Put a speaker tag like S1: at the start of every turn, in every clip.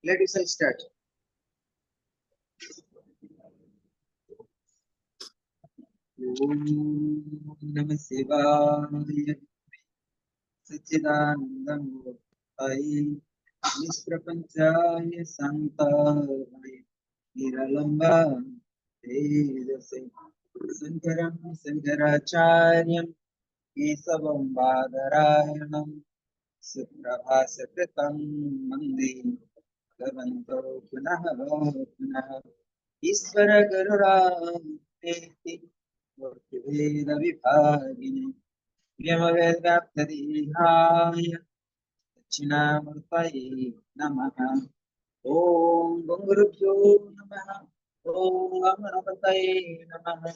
S1: Let us start. Om Namah Shivaya. Satchidanandam Gopai. Nisprapanchaya Santavaya. Niralamba Vedase. Sankaram Sankaracharyam. Kesavam Badarayanam. Suprabhasakratam Mande. Bhavanto Punaha Punaha. Ishvara Garura Veda Vibhagini Vyamavedaptadihaya Dachinamurtaye Namaha Om Gurubhyo Namaha Om Amanapataye Namaha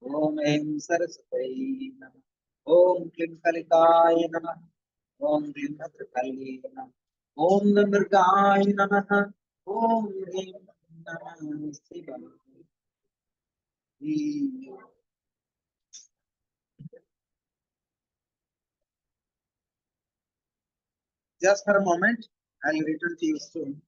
S1: Om Aim Saraswataye Namaha Om Klim Kalikaye Namaha Om Klim Bhadrakalye Namaha Om Nandurgaye Namaha Om Hrim Namaha Shivaya. Just for a moment, I'll return to you soon.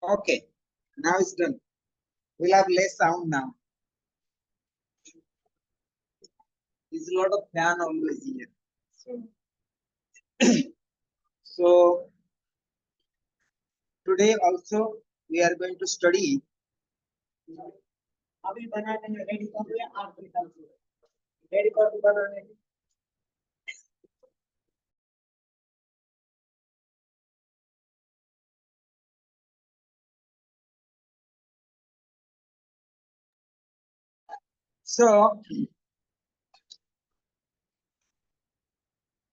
S1: Okay, now it's done. We'll have less sound now. There's a lot of fan always here. So today also we are going to study. So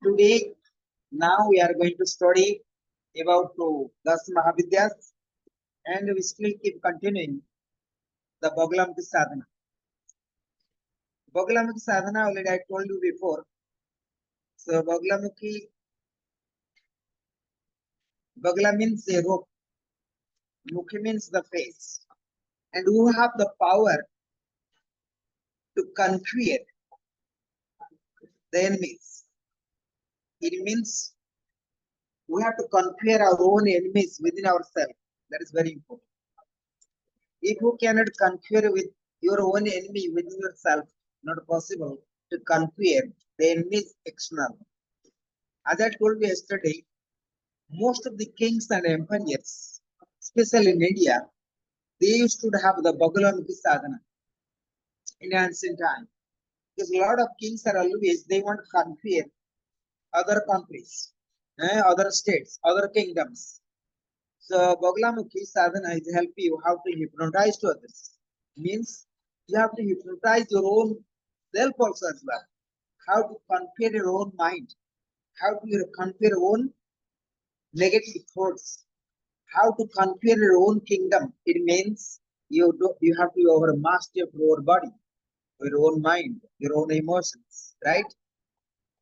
S1: today, now we are going to study about Dashamahavidyas, and we still keep continuing the Bhagalamukhi sadhana. Bhagalamukhi sadhana already I told you before. So Bhagala means a rope. Mukhi means the face. And who have the power to conquer the enemies. It means we have to conquer our own enemies within ourselves. That is very important. If you cannot conquer with your own enemy within yourself, not possible to conquer the enemies external. As I told you yesterday, most of the kings and empires, especially in India, they used to have the Bhagalamukhi sadhana in ancient time. Because a lot of kings are always, they want to conquer other countries, other states, other kingdoms. So Bhagalamukhi sadhana is help you how to hypnotize to others. Means you have to hypnotize your own self also as well. How to conquer your own mind. How to conquer your own negative thoughts. How to conquer your own kingdom. It means you have to over master your body, your own mind, your own emotions, right?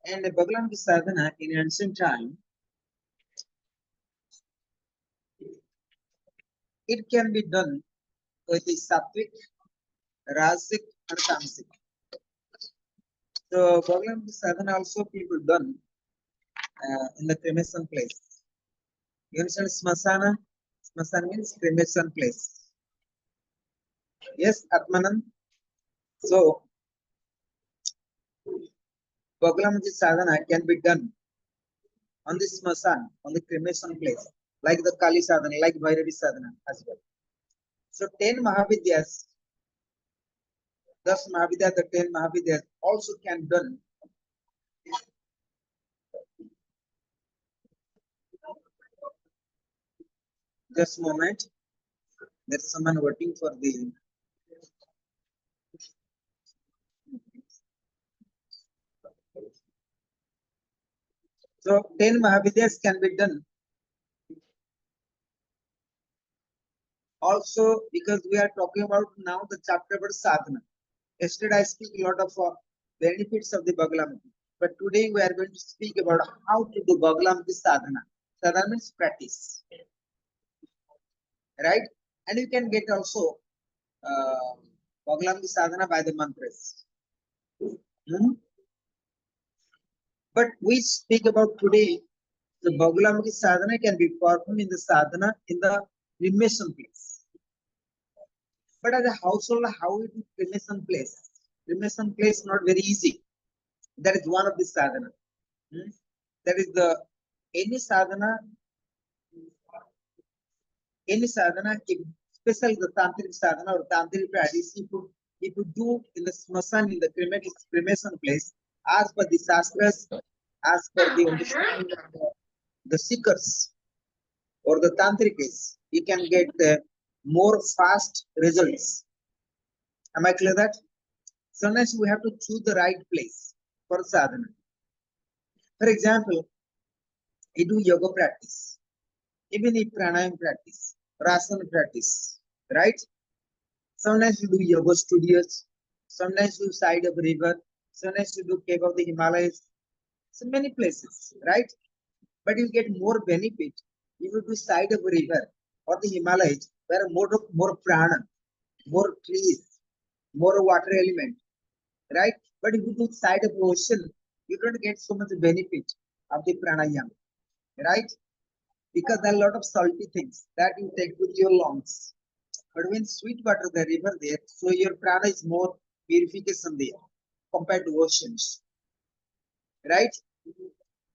S1: And Bhagalamukhi sadhana in ancient time, it can be done with the sattvic, rasic, and tamasic. So Bhagalamukhi sadhana also people done in the cremation place. You understand smasana? Smasana means cremation place. Yes, Atmanan. So Bhagalamukhi sadhana can be done on the smasan, on the cremation place, like the Kali sadhana, like Bhairavi sadhana as well. So 10 Mahavidyas, thus Mahavidya, the 10 Mahavidyas also can done. Just a moment. There's someone waiting for the. So 10 Mahavidyas can be done. Also, because we are talking about now the chapter about sadhana. Yesterday I speak a lot of benefits of the Bhagalamati. But today we are going to speak about how to do Bhagalamati sadhana. Sadhana means practice. Right? And you can get also Bhagalamati sadhana by the mantras. But we speak about today the Bhagalamati sadhana can be performed in the sadhana in the cremation place. But as a household, how it is cremation place? Cremation place not very easy. That is one of the sadhana. That is the any sadhana, especially the tantric sadhana or tantric practice, if you do in the smasan, in the cremation place, as per the shastras, as per the understanding of the seekers or the tantrics, you can get more fast results. Am I clear that? Sometimes we have to choose the right place for sadhana. For example, you do yoga practice, even if pranayam practice, asana practice, right? Sometimes you do yoga studios, sometimes you side of river, sometimes you do cave of the Himalayas, so many places, right? But you get more benefit if you do side of river or the Himalayas, where more prana, more trees, more water element, right? But if you do side of ocean, you don't get so much benefit of the pranayama, right? Because there are a lot of salty things that you take with your lungs. But when sweet water, the river there, so your prana is more purification there compared to oceans, right?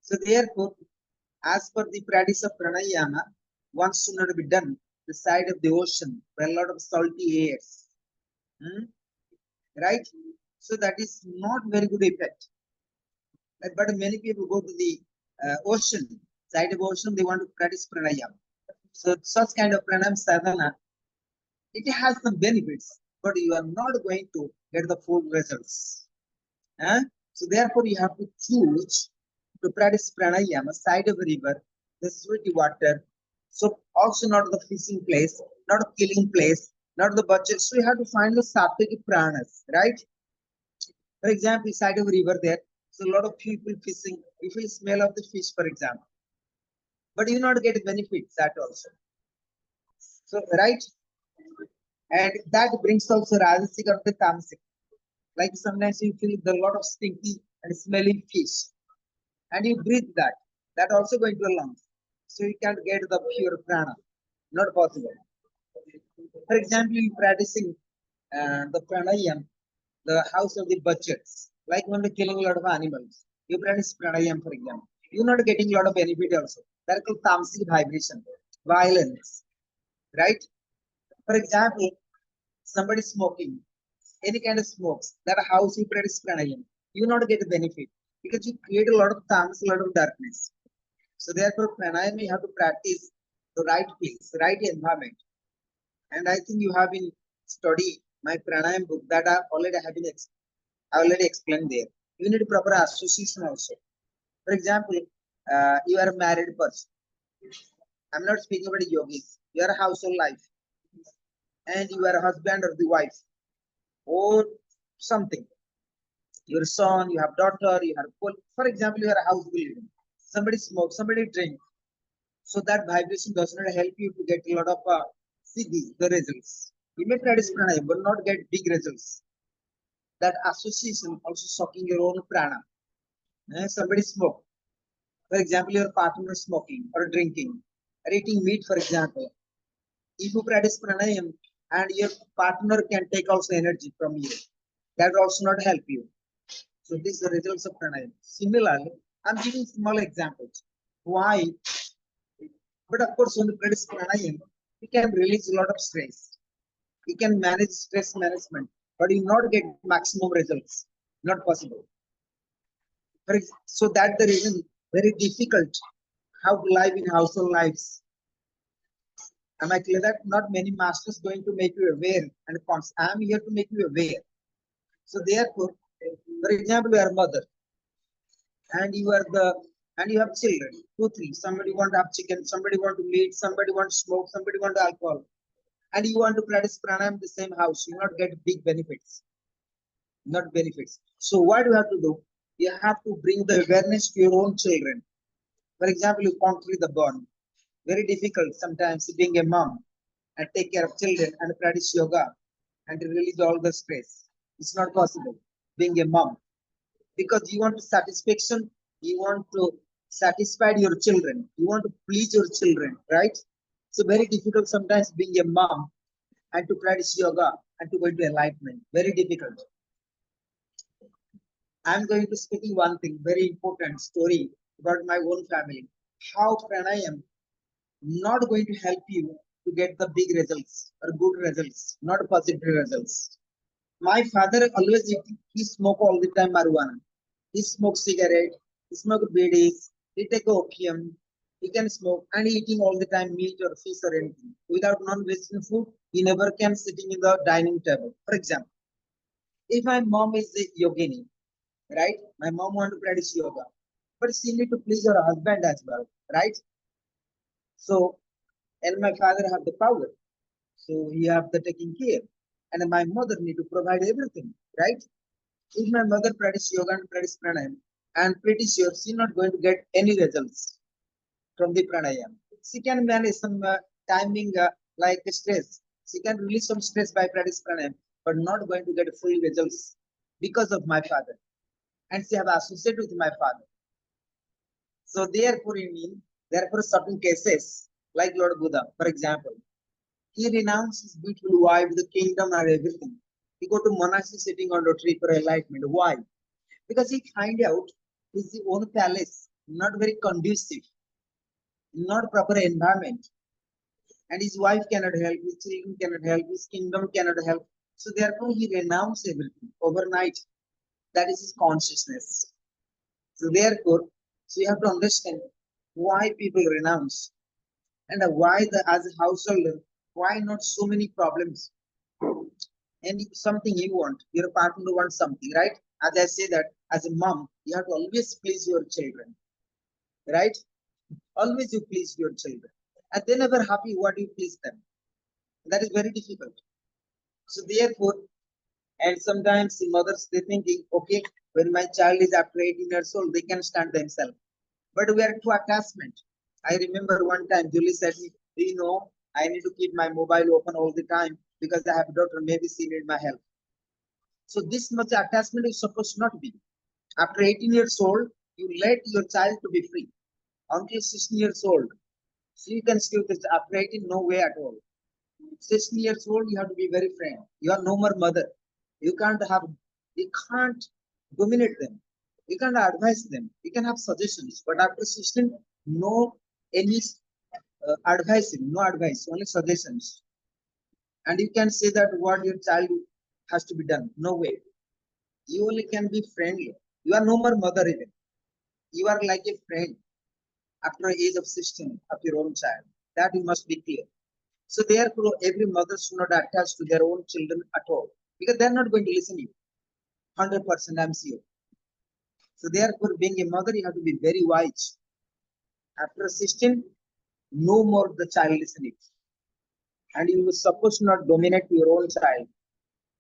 S1: So therefore, as per the practice of pranayama, one should not be done the side of the ocean where a lot of salty airs, right? So that is not very good effect. But many people go to the ocean, side of ocean, they want to practice pranayama. So such kind of pranayama sadhana, it has some benefits, but you are not going to get the full results. So therefore, you have to choose to practice pranayama side of a river, the sweet water. So also not the fishing place, not a killing place, not the budget. So you have to find the sattvic pranas, right? For example, side of a river there, so a lot of people fishing. If you smell of the fish, for example, but you not get benefits that also. So right, and that brings also rajasic or the tamasic. Like sometimes you feel the lot of stinky and smelly fish, and you breathe that. That also going to the lungs. So you can't get the pure prana. Not possible. For example, you practicing the pranayam, the house of the budgets, like when you're killing a lot of animals. You practice pranayam, for example. You're not getting a lot of benefit also. That called tamasic vibration, violence, right? For example, somebody smoking, any kind of smokes, that house you practice pranayam, you not get a benefit because you create a lot of tamas, a lot of darkness. So therefore, pranayam you have to practice the right place, right environment. And I think you have been study my pranayam book that I already have been I already explained there. You need proper association also. For example, you are a married person. I'm not speaking about yogis. You are a household life, and you are a husband or the wife, or something. Your son, you have daughter, you have, for example, you are a house living. Somebody smokes, somebody drink. So that vibration does not help you to get a lot of the results. You may practice pranayama, but not get big results. That association also sucking your own prana. Somebody smoke. For example, your partner is smoking or drinking or eating meat, for example. If you practice pranayam and your partner can take also energy from you, that will also not help you. So these are the results of pranayam. Similarly, I'm giving small examples. Why? But of course, when you practice pranayama, you can release a lot of stress. You can manage stress management, but you not get maximum results. Not possible. So that's the reason very difficult how to live in household lives. Am I clear that not many masters going to make you aware and conscious? I am here to make you aware. So therefore, for example, you are a mother and you are the and you have children, two, three. Somebody want to have chicken, somebody want to meat, somebody want to smoke, somebody want alcohol, and you want to practice pranayama in the same house. You not get big benefits, not benefits. So what you have to do? You have to bring the awareness to your own children. For example, you conquer the bond. Very difficult sometimes being a mom and take care of children and practice yoga and release all the stress. It's not possible being a mom because you want satisfaction, you want to satisfy your children, you want to please your children, right? So very difficult sometimes being a mom and to practice yoga and to go into enlightenment. Very difficult. I'm going to speaking one thing, very important story about my own family. How pranayam not going to help you to get the big results or good results, not positive results. My father always he smoke all the time marijuana. He smokes cigarette, he smoke bidis, he take opium, he can smoke and he eating all the time meat or fish or anything. Without non-Western food, he never can sitting in the dining table. For example, if my mom is a yogini, right? My mom want to practice yoga, but she need to please her husband as well, right? So, and my father have the power, so he have the taking care, and my mother need to provide everything, right? If my mother practice yoga and practice pranayam, I'm pretty sure she's not going to get any results from the pranayam. She can manage some timing like stress. She can release some stress by practice pranayam, but not going to get full results because of my father. And she have associated with my father. So therefore, therefore certain cases, like Lord Buddha, for example, he renounced his beautiful wife, the kingdom and everything. He go to monastery sitting on a tree for enlightenment. Why? Because he find out his own palace not very conducive, not proper environment, and his wife cannot help, his children cannot help, his kingdom cannot help. So therefore, he renounced everything overnight. That is his consciousness. So therefore, so you have to understand why people renounce and why the as a householder, why not so many problems. And something you want, your partner wants something, right? As I say that as a mom, you have to always please your children, right? Always you please your children. And they never happy what you please them. That is very difficult. So therefore, and sometimes the mothers they thinking, okay, when my child is after 18 years old, they can stand themselves. But we are too attachment. I remember one time Julie said me, do you know, I need to keep my mobile open all the time because I have a daughter, maybe she need my help. So this much attachment is supposed not to be. After 18 years old, you let your child to be free. Until 16 years old, so you can still after 18, no way at all. 16 years old, you have to be very frank. You are no more mother. You can't have, you can't dominate them. You can't advise them. You can have suggestions, but after 16, no any advising, no advice, only suggestions. And you can say that what your child has to be done. No way. You only can be friendly. You are no more mother even. You are like a friend after the age of 16 of your own child. That you must be clear. So therefore, every mother should not attach to their own children at all because they're not going to listen to you. 100% I'm sure. So therefore, being a mother, you have to be very wise. After 16, no more the child listening. And you were supposed to not dominate your own child.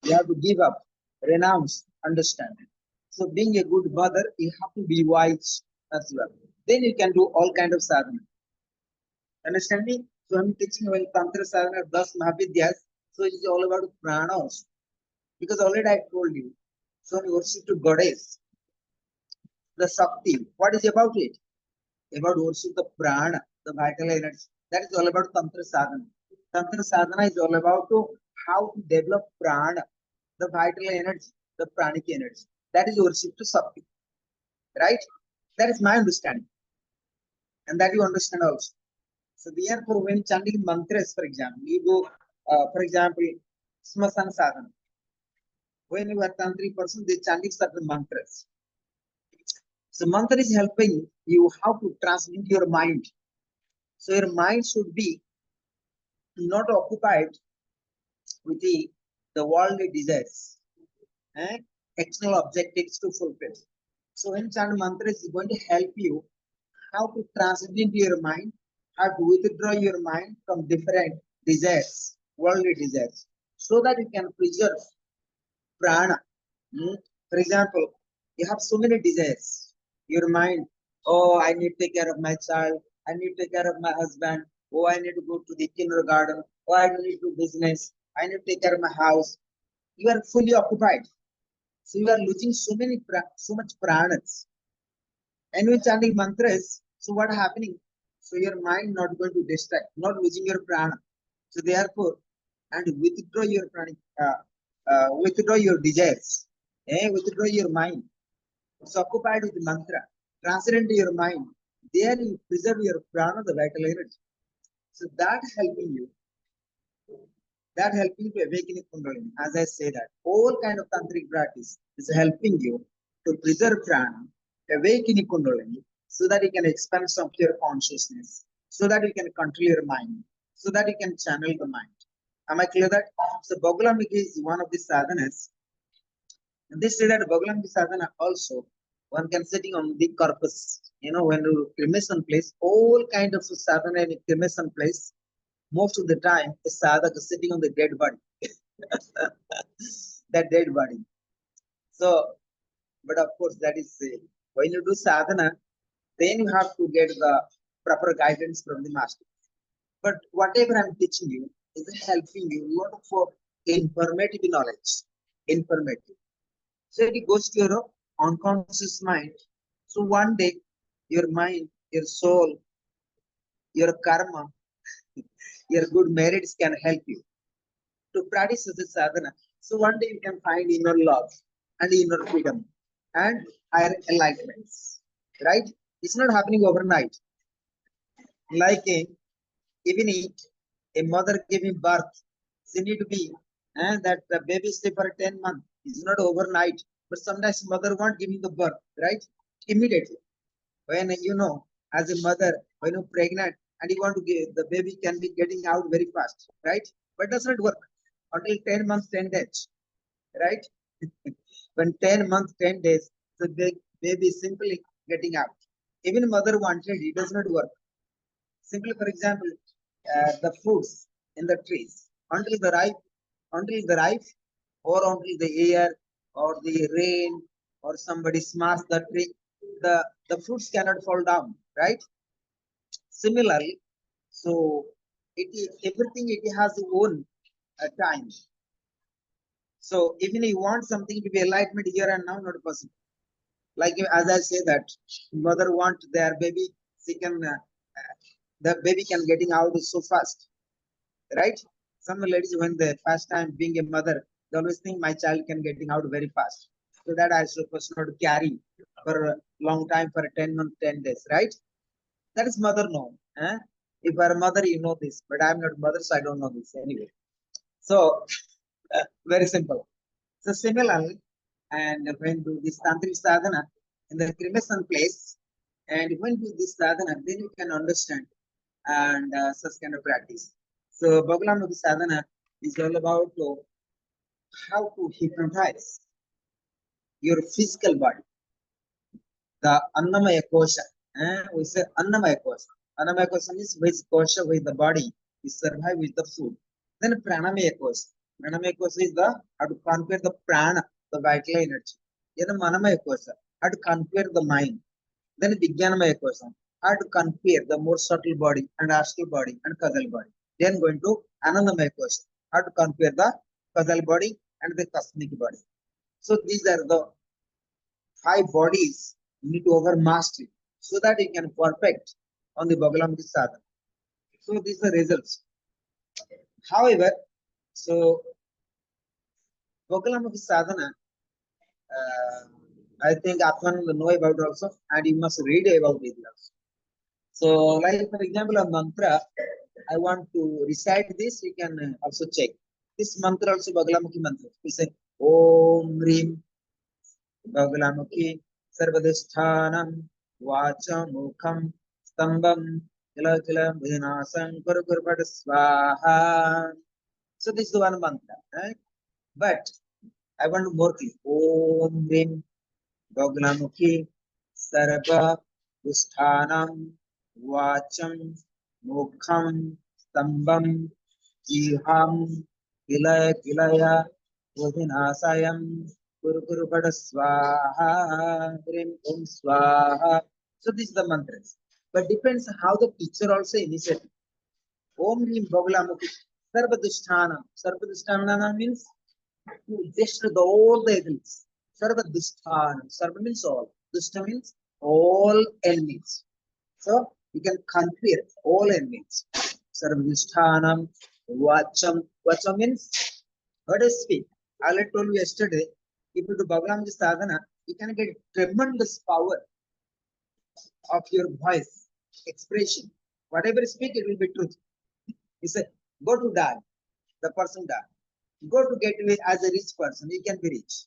S1: You have to give up, renounce, understand. So being a good mother, you have to be wise as well. Then you can do all kind of sadhana. Understand me? So I'm teaching well tantra sadhana, Dashamahavidyas. So it is all about pranas. Because already I told you. So we worship to goddess, the Shakti. What is about it? About worship the prana, the vital energy. That is all about tantra sadhana. Tantra sadhana is all about to how to develop prana, the vital energy, the pranic energy. That is worship to Shakti. Right? That is my understanding. and that you understand also. So therefore, when chanting mantras, for example, you go, for example, smasana sadhana. When you are tantric person, they chanting certain mantras. So mantra is helping you how to transmit your mind. So your mind should be not occupied with the worldly desires and external objectives to fulfill. So when chant mantra is going to help you how to transit into your mind, how to withdraw your mind from different desires, worldly desires, so that you can preserve prana. For example, you have so many desires. Your mind, oh, I need to take care of my child. I need to take care of my husband. Oh, I need to go to the kindergarten. Oh, I need to do business. I need to take care of my house. You are fully occupied. So you are losing so much pranas. And when chanting mantras, so what happening? So your mind not going to distract, not losing your prana. So therefore, and withdraw your prana, withdraw your desires, withdraw your mind. It's occupied with mantra, transcend your mind. There you preserve your prana, the vital energy. So that helping to awaken kundalini. As I say that, all kind of tantric practice is helping you to preserve prana, awaken kundalini, so that you can expand some of your consciousness, so that you can control your mind, so that you can channel the mind. Am I clear that? So Bhagalamika is one of the sadhanas. And they say that Bhagalamika sadhana also, one can sitting on the corpus. You know, when you cremation place, all kind of sadhana in cremation place, most of the time, a sadhaka is sitting on the dead body, that dead body. So, but of course, that is when you do sadhana, then you have to get the proper guidance from the master. But whatever I'm teaching you is helping you not for informative knowledge, informative. So it goes to your unconscious mind. So one day, your mind, your soul, your karma, your good merits can help you to practice this sadhana. So one day you can find inner love and inner freedom and higher enlightenments. Right? It's not happening overnight. Like even a mother giving birth, she need to be and that the baby stay for 10 months. It's not overnight. But sometimes mother won't give the birth, right? Immediately. When you know, as a mother, when you're pregnant and you want to give the baby can be getting out very fast, right? But does not work until 10 months, 10 days, right? When 10 months, 10 days, the baby is simply getting out. Even mother wanted, it does not work. Simply, for example, the fruits in the trees until the ripe, or until the air or the rain or somebody smash the tree, the fruits cannot fall down, right? Similarly, so everything it has its own time. So even you want something to be enlightenment here and now, not possible. Like as I say that mother want their baby, she can the baby can getting out so fast, right? Some ladies when the first time being a mother, they always think my child can getting out very fast. So that I supposed not to carry for a long time for 10 months, 10 days, right? That is mother no. Eh? If you are a mother, you know this, but I'm not mother, so I don't know this anyway. So very simple. So similarly, and when do this tantric sadhana in the cremation place, and when do this sadhana, then you can understand and such kind of practice. So Bhagalamukhi sadhana is all about how to hypnotize your physical body, the Annamaya kosha. We say Annamaya kosha. Annamaya kosha means which kosha with the body is survive with the food. Then Pranamaya kosha. Pranamaya kosha is the how to conquer the prana, the vital energy. Then Manamaya kosha, how to conquer the mind. Then Vijnanamaya kosha, how to conquer the more subtle body and astral body and causal body. Then going to Anandamaya kosha, how to conquer the causal body and the cosmic body. So these are the 5 bodies you need to over master so that you can perfect on the Bhagalamukhi sadhana. So these are the results. However, so Bhagalamukhi sadhana, I think Atman will know about also, and you must read about it also. So, like for example, a mantra, I want to recite this, you can also check. This mantra also Bagalamukhi mantra. We say Om Rim Bagalamukhi Sarvadisthanam Vacha Mukham Stambam Kila Kila Vinasam Kuru Kuru Pada Swaha. So this is the one mantra, right? But I want to more clear. Om Rim Bagalamukhi Sarva Disthanam Vacham Mukham Stambam Jiham Kilaya Kilaya Vodhinasayam Guru Guru Pada Swaha Hrim Om Swaha. So this is the mantras. But depends how the teacher also initiated. Om Hrim Bagalamukhi Sarvadhisthana. Sarvadhisthana means just the all the enemies. Sarvadhisthana. Sarva means all. Dhisthana means all enemies. So you can conquer all enemies. Sarvadhisthana. Vacham. Vacham means what is speak. I told you yesterday, if you do Bhagavan sadhana, you can get tremendous power of your voice, expression. Whatever you speak, it will be truth. You say, go to die, the person die. Go to get away as a rich person, you can be rich.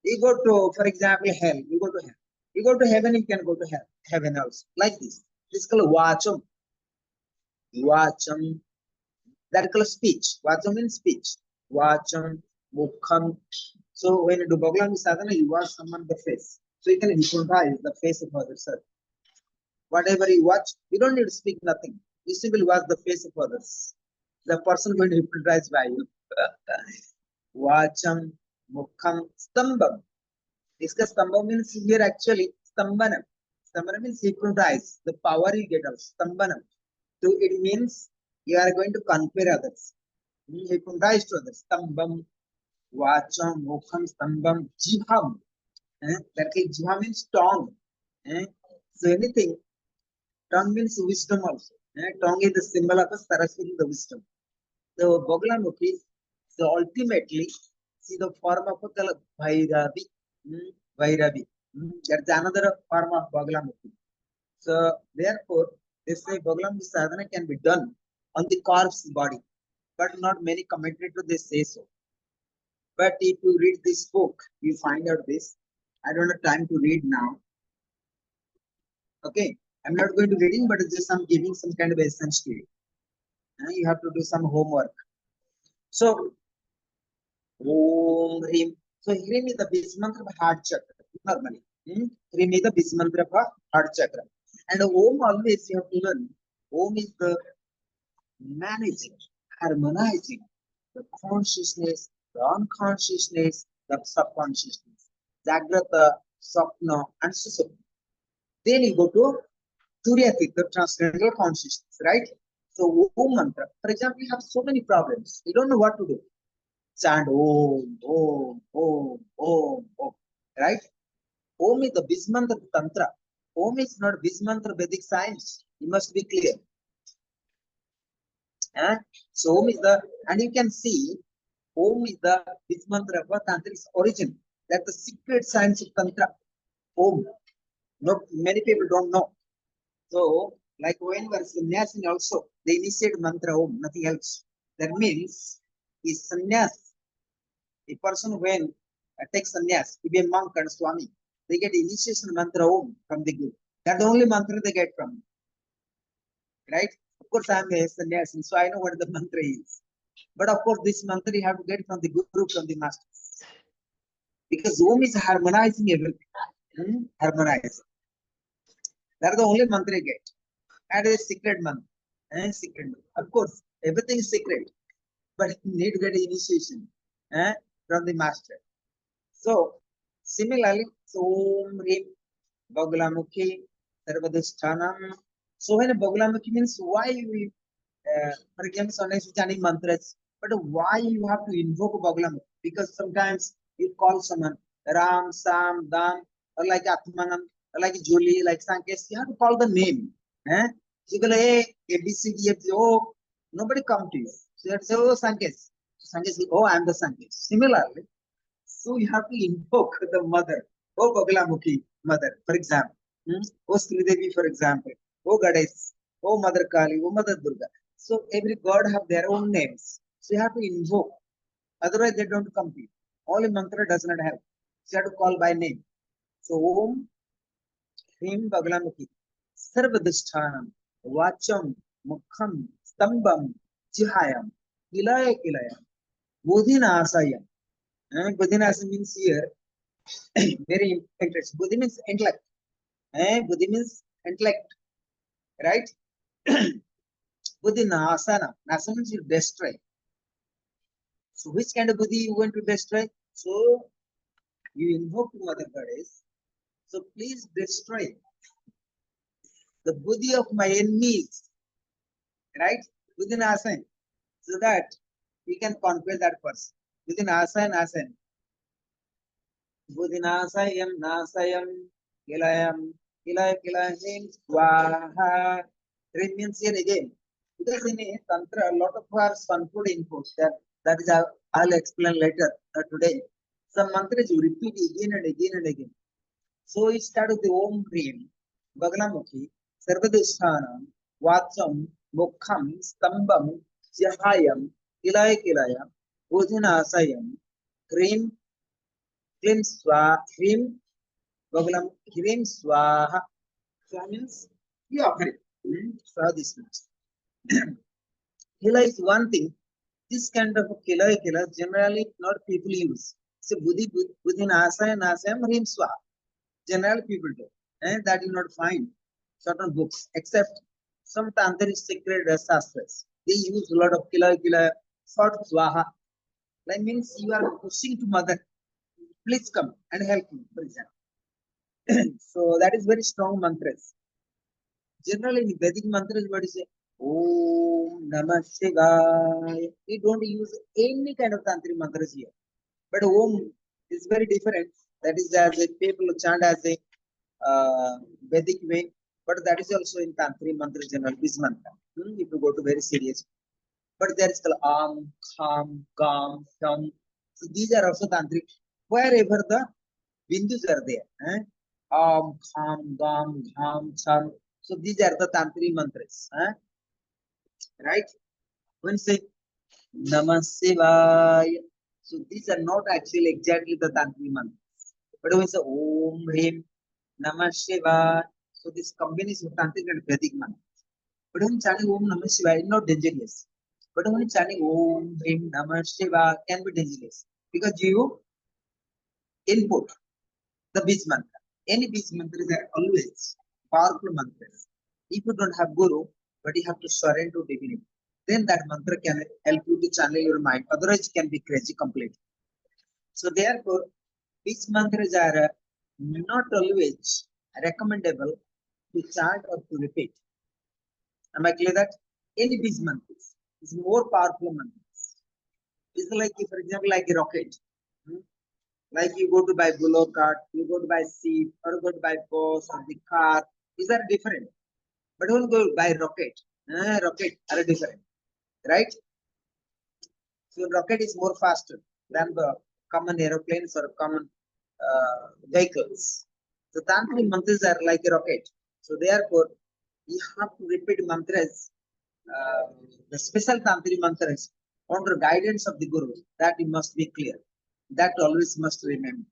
S1: You go to, for example, hell, you go to hell. You go to heaven, you can go to hell, heaven also. Like this. This is called vacham. Vacham. That is called speech. Vacham means speech. Vacham, mukham. So when you do Bhagavan sadhana, you watch someone the face. So you can hypnotize the face of others. Whatever you watch, you don't need to speak nothing. You simply watch the face of others. The person going to hypnotize by you. Vacham, mukham, stambam. Iska stambam means here actually stambanam. Stambanam means hypnotize. The power you get of stambanam. So it means you are going to conquer others. Hypnotize to others. Stambam, vacham, mukham, stambam, jiham. That jiha means tongue. So anything, tongue means wisdom also. Tongue is the symbol of a Saraswati, the wisdom. So Bagalamukhi, so ultimately, see the form of a Bhairavi. Bhairavi. That's another form of Bagalamukhi. So therefore, they say Bagalamukhi sadhana can be done on the corpse body, but not many commentators they say so. But if you read this book, you find out this. I don't have time to read now. Okay, I'm not going to reading, but it's just I'm giving some kind of essence to it. You have to do some homework. So, Om Hrim. So, Hrim is the base mantra of heart chakra, normally. Hrim is the base mantra of heart chakra. And Om always you have to learn. Om is the managing, harmonizing the consciousness, the unconsciousness, the subconsciousness. Jagrata, Sapna, and Susupna. Then you go to Turyatik, the transcendental consciousness, right? So Om mantra, for example, you have so many problems. You don't know what to do. Chant Om, Om, Om, Om, Om, right? Om is the Bismantra Tantra. Om is not Bismantra Vedic science. You must be clear. So Om is the, and you can see Om is the Bismantra of Tantric origin. That's the secret science of Tantra. Om. No, many people don't know. So, like when we're sannyasing also, they initiate mantra Om, nothing else. That means, is sannyas. A person when takes sannyas, to be a monk and swami, they get initiation mantra Om from the Guru. That's the only mantra they get from me. Right? Of course, I'm a sannyasi, so I know what the mantra is. But of course, this mantra you have to get from the Guru, from the master. Because Om is harmonizing everything. Harmonizing. That's the only mantra you get. And a secret mantra. Secret mantra. Of course, everything is secret. But you need to get initiation from the master. So, similarly, Om Rim Bagalamukhi Sarvadhisthanam. So, when Bagalamukhi means why we, for example, sometimes chanting mantras, but why you have to invoke Bagalamukhi? Because sometimes you call someone Ram, Sam, Dam, or like Atmanam, or like Julie, like Sankes, you have to call the name. So you go, hey, ABCD, oh, nobody come to you. So you have to say, oh, Sankes. Sankes, oh, I am the Sankes. Similarly, so you have to invoke the mother, oh, Bagalamukhi mother, for example. Oh, Sridevi, for example. O Goddess, O Mother Kali, O Mother Durga. So every god have their own names. So you have to invoke. Otherwise they don't compete. Only mantra does not have. So you have to call by name. So Om Hrim Bagalamukhi Sarvadhishthanam Vacham Mukham Stambam Jihayam Kilaya Kilaya Bodhinasayam. Bodhinasayam means here very interesting. Buddhi means intellect. Buddhi means intellect, right? Buddhi Nasana. Nasana means you destroy. So which kind of Buddhi you want to destroy? So you invoke Mother Goddess. So please destroy the Buddhi of my enemies, right? Within Asana, so that we can conquer that person. Within Asana, Asana. Buddhinasayam, Nasayam, Kilayam, Kilayam, Swaha. It means here again. Because in a Tantra, a lot of our sunfood inputs, that is, I'll explain later today. Some mantras you repeat again and again and again. So it starts with the Om Hrim, Bagalamukhi, Sarvadhisthana, Vacham, Mukham, Stambam, Jahayam, Kilaya, Udhinasayam, Hrim, Hrim Swaha, Hrim, Bagalam, Hrim Swaha. Swaha means you offer it. Swaha this means. Kila is one thing. This kind of kila generally not people use. So Buddhi within Asaya and Asayam, Hrim Swaha. General people do, and that you not find certain books, except some tantric sacred shastras. They use a lot of kila short swaha. That means you are pushing to mother, please come and help me, for example. So that is very strong mantras. Generally in Vedic mantras, what is it? Om Namah Shivaya. We don't use any kind of tantric mantras here. But Om is very different. That is as a people chant as a Vedic way, but that is also in Tantric mantra general, this mantra. If you go to very serious. But there is called Am, Kham, Gam, Sham. So these are also Tantric. Wherever the Bindus are there. Am, Kham, Gam, Gham, Cham. So these are the Tantric mantras. Right? When say Namah Shivaya. So these are not actually exactly the Tantric mantras. But when say Om, Hrim, Namah Shivaya. So this combination of Tantric and Vedic mantra. But when chanting Om Namah Shivaya is not dangerous. But when chanting Om Hrim Namah Shivaya can be dangerous. Because you input the beach mantra. Any beach mantras are always powerful mantras. If you don't have Guru, but you have to surrender to divinity, then that mantra can help you to channel your mind. Otherwise, it can be crazy completely. So therefore, beach mantras are not always recommendable to chant or to repeat. Am I clear that? Any beach mantras is more powerful mantras. It's like, for example, like a rocket. Like you go to buy bullock cart, you go to buy sheep, or go to buy bus or the car. These are different. But when you go buy rocket, rocket are different, right? So rocket is more faster than the common aeroplanes or common vehicles. So tantric mantras are like a rocket. So therefore, you have to repeat mantras, the special tantric mantras under guidance of the Guru. That you must be clear. That always must remember.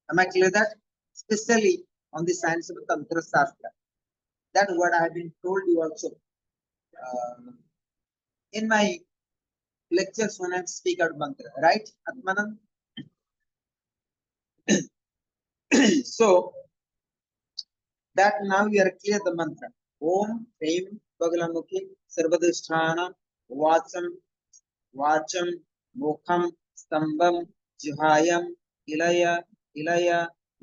S1: Am I clear that? Especially on the science of Tantra Shastra. That what I have been told you also. In my lectures when I speak out mantra, right? Atmanam. So that now we are clear the mantra. Om, Hrim, Bagalamukhi, Sarvadhisthana, Vacham, Mukham, Stambam, Jihayam, Ilaya,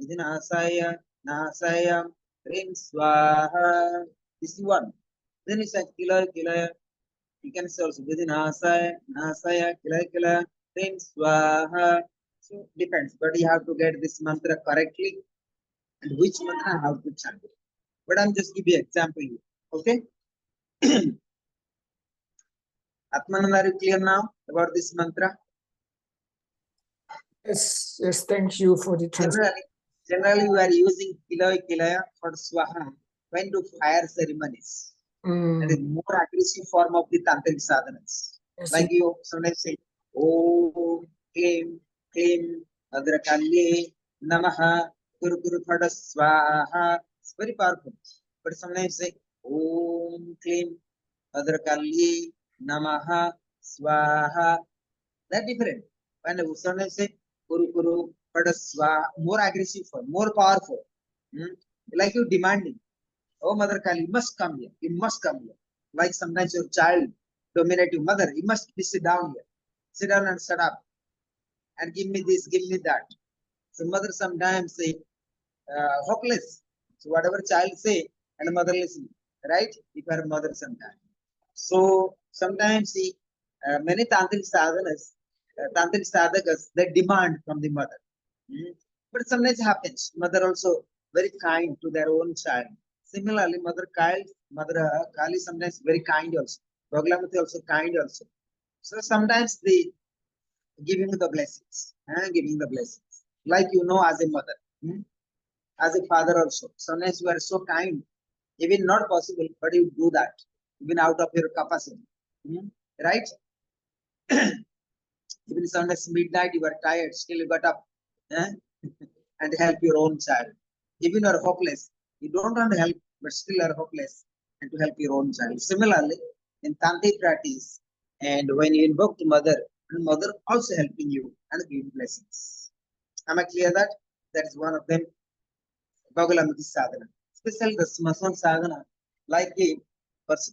S1: Udhinasaya, Nasaya, Hrim, Swaha. This is one. Then it's like Kilaya. You can say also Udhinasaya, Nasaya, Kilaya, Hrim, Swaha. So depends, but you have to get this mantra correctly and which mantra how to chant it. But I'm just give you example here. Okay? Atmanan, are you clear now about this mantra?
S2: Yes, thank you for the translation.
S1: Generally we are using Kilaya for Swaha went to fire ceremonies. That is
S2: Mm.
S1: more aggressive form of the tantric sadhanas.
S2: Yes,
S1: Like you sometimes say, "Oh, Klim, Klim, Adrakalye, Namaha, Guru Guru Phada Swaha." It's very powerful. But sometimes say, Om Klim, Adrakalye, Namaha, Swaha. That's different. When sometimes say, Guru Guru Phada Swaha, more aggressive form, more powerful. Hmm? Like you demanding. Oh, Mother Kali, you must come here. You must come here. Like sometimes your child dominate your mother. You must be sit down here. Sit down and shut up and give me this, give me that. So mother sometimes say hopeless. So whatever child say and mother listen, right? If her mother sometimes. So sometimes see many tantric sadhakas, they demand from the mother. Hmm. But sometimes happens. Mother also very kind to their own child. Similarly, Mother Kali sometimes very kind also. Bhaglamati also kind also. So sometimes they giving the blessings, giving the blessings. Like as a mother, as a father also. Sometimes you are so kind, even not possible, but you do that, even out of your capacity. Right? Even sometimes midnight you are tired, still you got up eh? and help your own child. Even you are hopeless, you don't want to help, but still you are hopeless and to help your own child. Similarly, in Tantric practice, and when you invoke the mother also helping you and giving blessings. Am I clear that? That is one of them, Bhagalamati sadhana. Especially the Smasan sadhana, like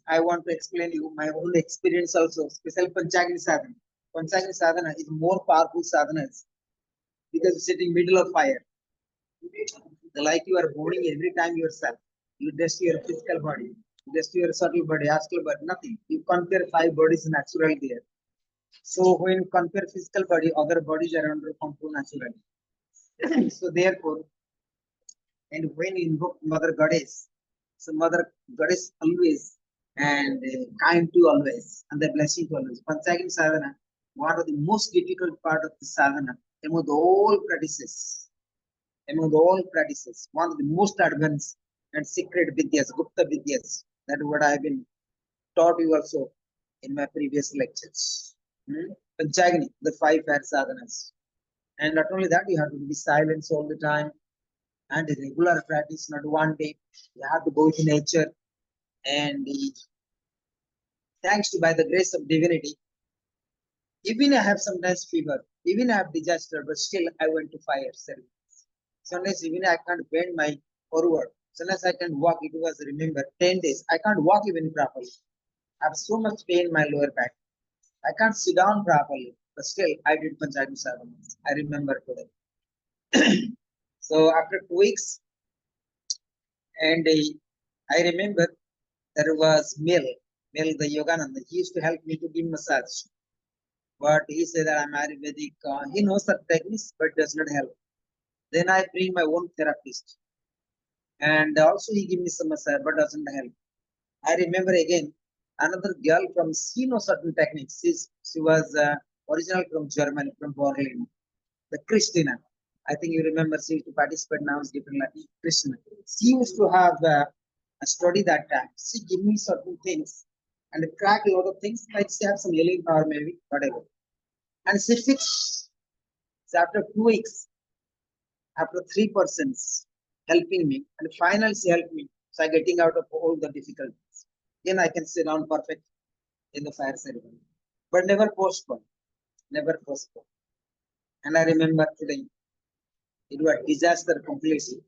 S1: I want to explain you my own experience also, especially Panchagni sadhana. Panchagni sadhana is more powerful sadhanas because you sit in middle of fire. Like you are burning every time yourself. You dust your physical body, you dust your subtle body, astral body, nothing. You compare five bodies naturally there. So when you compare physical body, other bodies are under control naturally. So therefore, and when you invoke Mother Goddess, so Mother Goddess always and kind to always, and the blessing to always. Panchagini sadhana, one of the most difficult part of the sadhana, among all practices, one of the most advanced and secret vidyas, Gupta vidyas. That is what I have been taught you also in my previous lectures. Panchagini, the five fire sadhanas. And not only that, you have to be silent all the time and regular practice, not one day. You have to go to nature and thanks to by the grace of divinity, even I have sometimes fever, even I have disaster, but still I went to fire service. Sometimes even I can't bend my forward. Sometimes I can walk. It was remember 10 days. I can't walk even properly. I have so much pain in my lower back. I can't sit down properly. But still I did Panchayat Sadhana. I remember today. So after 2 weeks, and I remember there was Mel the Yogananda. He used to help me to give massage. But he said that I'm Ayurvedic. He knows the techniques, but does not help. Then I bring my own therapist. And also he gave me some massage, but doesn't help. I remember again another girl from she knows certain techniques. She was original from Germany, from Berlin. The Christina. I think you remember she used to participate now is different like Christina. She used to have a study that time. She gave me certain things and crack a lot of things like she have some healing power maybe, whatever. And she fixed. So after 2 weeks, after 3 persons helping me, and finally she helped me. So I getting out of all the difficulties. Then I can sit down perfect in the fire ceremony. But never postpone. Never postpone. And I remember today, it was disaster completely.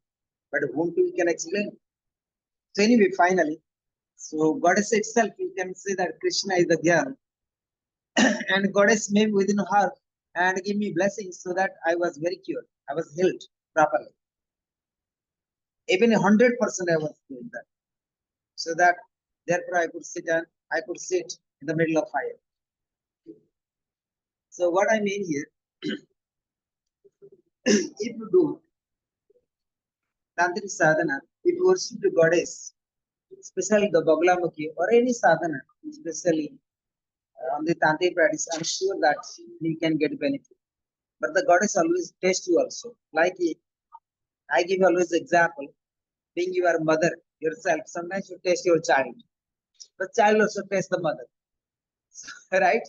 S1: But whom we can explain? So anyway, finally, so goddess itself, you can say that Krishna is the girl, and goddess made within her and give me blessings so that I was very cured. I was healed properly. Even 100% I was doing that. So that therefore I could sit in the middle of fire. So what I mean here, if you do Tantric sadhana, if you worship the goddess, especially the Bagalamukhi or any sadhana, especially on the Tantric practice, I'm sure that you can get benefit. But the goddess always tests you also. Like I give always example, being your mother, yourself. Sometimes you taste your child. The child also tastes the mother. Right?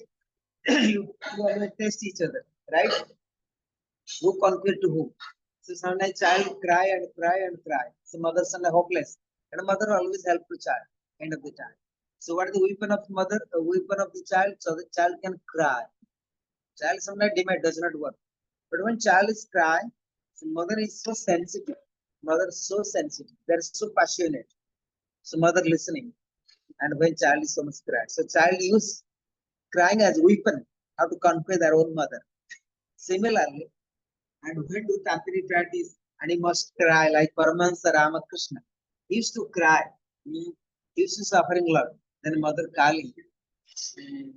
S1: you always taste each other. Right? Who conquered to who? So sometimes child cry and cry and cry. So mother son are hopeless. And mother always help to child end of the time. So what is the weapon of mother? The weapon of the child, so the child can cry. Child sometimes demand does not work. But when child is cry, so mother is so sensitive. Mother is so sensitive. They're so passionate. So mother listening. And when child is so much cry. So child use crying as weapon how to conquer their own mother. Similarly, and when do Tantric practice and he must cry like Paramahansa Ramakrishna. He used to cry. He used to suffering a lot. Then Mother Kali and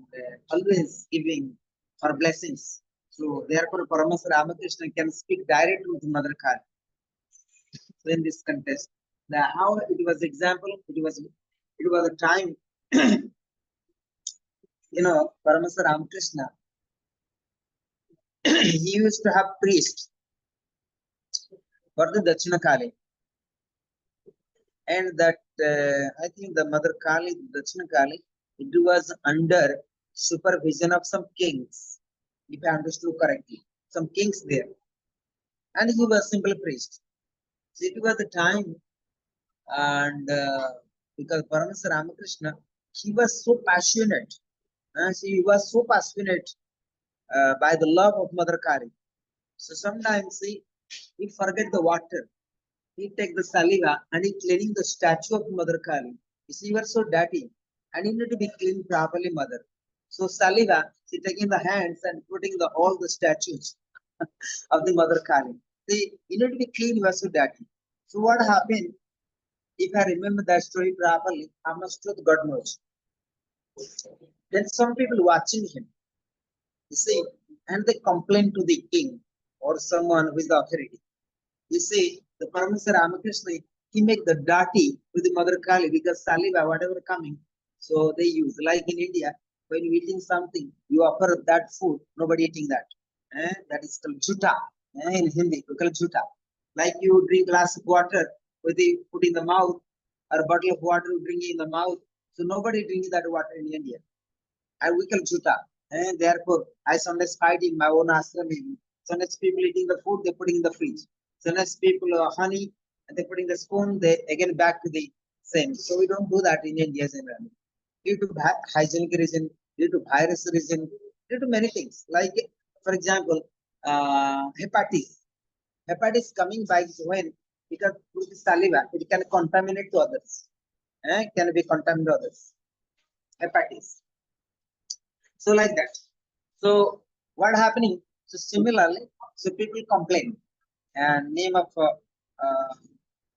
S1: always giving her blessings. So therefore Paramahansa Ramakrishna can speak directly with Mother Kali. So in this contest, how it was example, it was a time, Paramahansa Ramakrishna, he used to have priests for the Dachina Kali. And that I think the Mother Kali, Dachina Kali, it was under supervision of some kings, if I understood correctly. Some kings there. And he was a simple priest. So it was the time, and because Paramahansa Ramakrishna, he was so passionate. So he was so passionate by the love of Mother Kali. So sometimes he forget the water. He take the saliva and he cleaning the statue of Mother Kali. You see, you are so dirty and you need to be cleaned properly, Mother. So saliva, she taking the hands and putting all the statues of the Mother Kali. See, you need to be clean, you are so dirty. So what happened? If I remember that story properly, how much truth God knows. Then some people watching him, you see, and they complain to the king or someone who is the authority. You see, the Paramahansa Ramakrishna, he make the dirty with the Mother Kali because saliva, whatever coming, so they use. Like in India, when you eating something, you offer that food, nobody eating that. That is called juta. In Hindi, we call it juta. Like you drink glass of water with the put in the mouth, or a bottle of water you drink in the mouth. So nobody drinking that water in India. And we call juta. And therefore, I sometimes fighting my own ashram. Sometimes people eating the food, they putting in the fridge. Sometimes people honey, and they putting the spoon, they again back to the same. So we don't do that in India generally. Due to hygienic reason, due to virus reason, due to many things. Like, for example, hepatitis. Hepatitis coming by when? Because through the saliva, it can contaminate to others. Can be contaminated to others. Hepatitis. So like that. So what happening? So similarly, so people complain and name of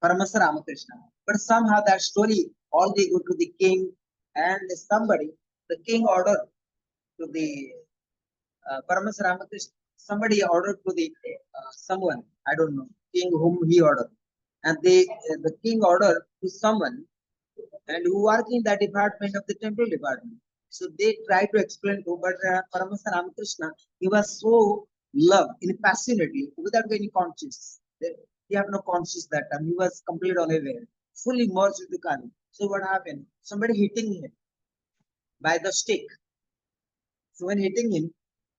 S1: Paramahansa Ramakrishna. But somehow that story, all they go to the king and somebody, the king ordered to the Paramahansa Ramakrishna, somebody ordered to the someone, I don't know, king whom he ordered. And the king ordered to someone and who work in that department of the temple department. So they try to explain to, but Paramahansa Ramakrishna, he was so loved, passionately, without any conscience. He have no conscience that time. He was completely unaware, fully immersed into Kali. So what happened? Somebody hitting him by the stick. So when hitting him,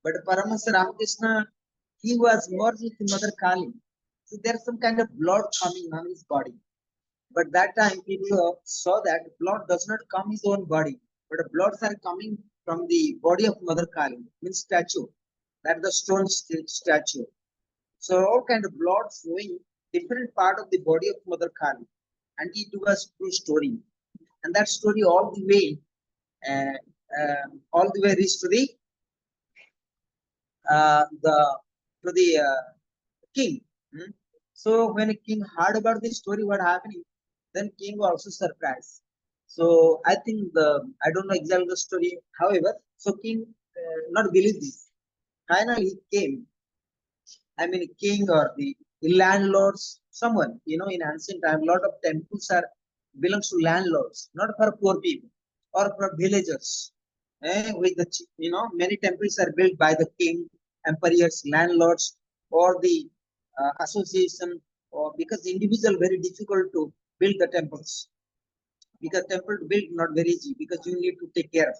S1: but Paramahansa Ramakrishna, he was merged with Mother Kali. So there's some kind of blood coming on his body. But that time people saw that blood does not come his own body, but the bloods are coming from the body of Mother Kali, means statue. That the stone statue. So all kind of blood flowing different part of the body of Mother Kali. And it was true story. And that story all the way reached to the king. So when a king heard about this story, what happening? Then king was also surprised. So I think I don't know exactly the story. However, so king not believe this. Finally came. I mean, king or the landlords, someone, in ancient time, a lot of temples belongs to landlords, not for poor people or for villagers. With the many temples are built by the king, emperors, landlords, or the association, or because individual very difficult to build the temples. Because temple to build not very easy, because you need to take care of.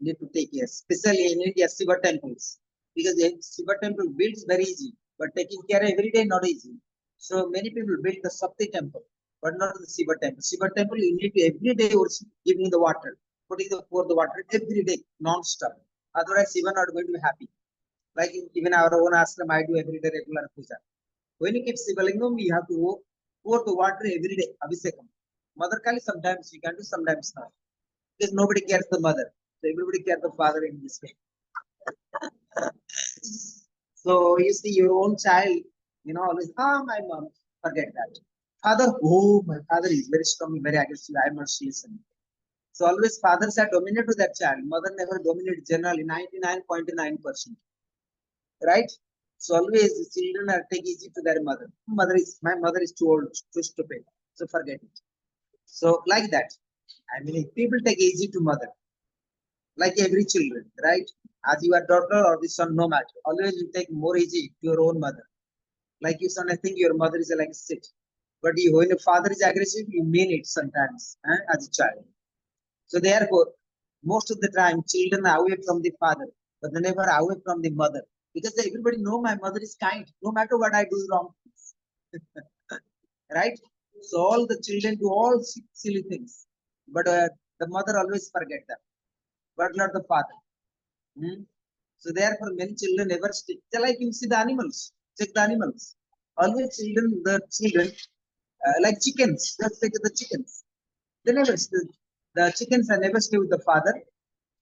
S1: Need to take care, especially in India, Shiva temples. Because the Shiva temple builds very easy, but taking care every day not easy. So many people build the Shakti temple, but not the Shiva temple. Shiva temple you need to every day also giving the water, pour the water every day non-stop. Otherwise, Shiva not going to be happy. Like even our own ashram, I do every day regular puja. When you keep Shivalingam, you have to pour the water every day. Abhisekam. Mother Kali sometimes you can do, sometimes not. Because nobody cares the mother. So everybody cares the father in this way. So you see your own child, always, my mom, forget that. Father, oh, my father is very strong, very aggressive, I must listen. So always fathers are dominant to that child. Mother never dominates generally, 99.9%. Right? So always children are take easy to their mother. My mother is too old, too stupid. So forget it. So like that. I mean, if people take easy to mother, like every children, right? As your daughter or the son, no matter. Always you take more easy to your own mother. Like you son, I think your mother is like sit. But when your father is aggressive, you mean it sometimes as a child. So therefore, most of the time, children are away from the father, but they never away from the mother. Because everybody know my mother is kind, no matter what I do wrong. Right? So all the children do all silly things, but the mother always forget them, but not the father. So therefore, many children never stick. They like you see the animals, check the animals. Always the children like chickens. Let's take the chickens. They never stay. The chickens are never stay with the father,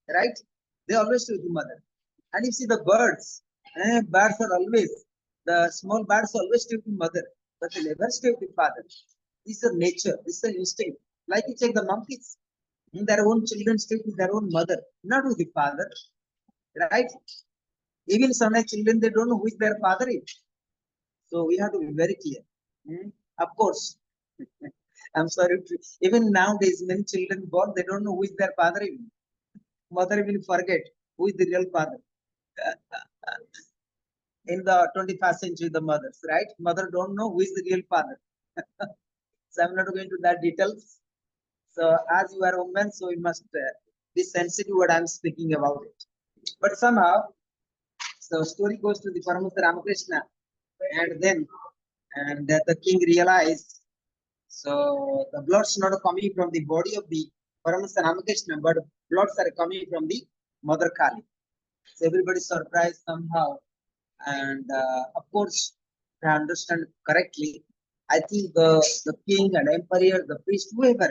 S1: right? They always stay with the mother. And you see the birds. Birds are always the small birds always stay with the mother, but they never stay with the father. This is nature. This is instinct. Like you check the monkeys. Their own children stay with their own mother, not with the father, right? Even some children they don't know who is their father is. So we have to be very clear. Of course, I'm sorry. Even nowadays, many children born they don't know who is their father. Even mother will forget who is the real father. In the 21st century, the mothers, right? Mother don't know who is the real father. So I'm not going to that details. So as you are a woman, so you must be sensitive what I'm speaking about it. But somehow, the story goes to the Paramahansa Ramakrishna, and the king realized. So the bloods not coming from the body of the Paramahansa Ramakrishna, but bloods are coming from the Mother Kali. So everybody surprised somehow. And of course, if I understand correctly, I think the king and emperor, the priest, whoever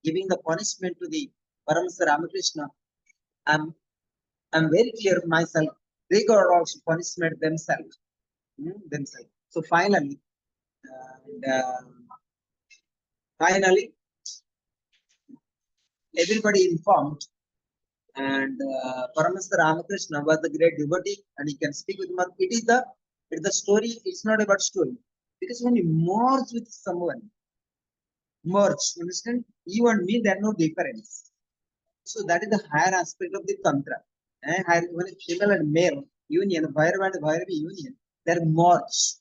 S1: giving the punishment to the Paramahansa Ramakrishna, I'm very clear myself. They got also punishment themselves. Themselves. So finally, and, finally, everybody informed, and Paramahansa Ramakrishna was the great devotee, and he can speak with Mother. It's the story. It's not about story, because when you merge with someone, understand? You and me, there are no difference. So that is the higher aspect of the tantra. When female and male union, Bhairava and Bhairavi union, they're merged.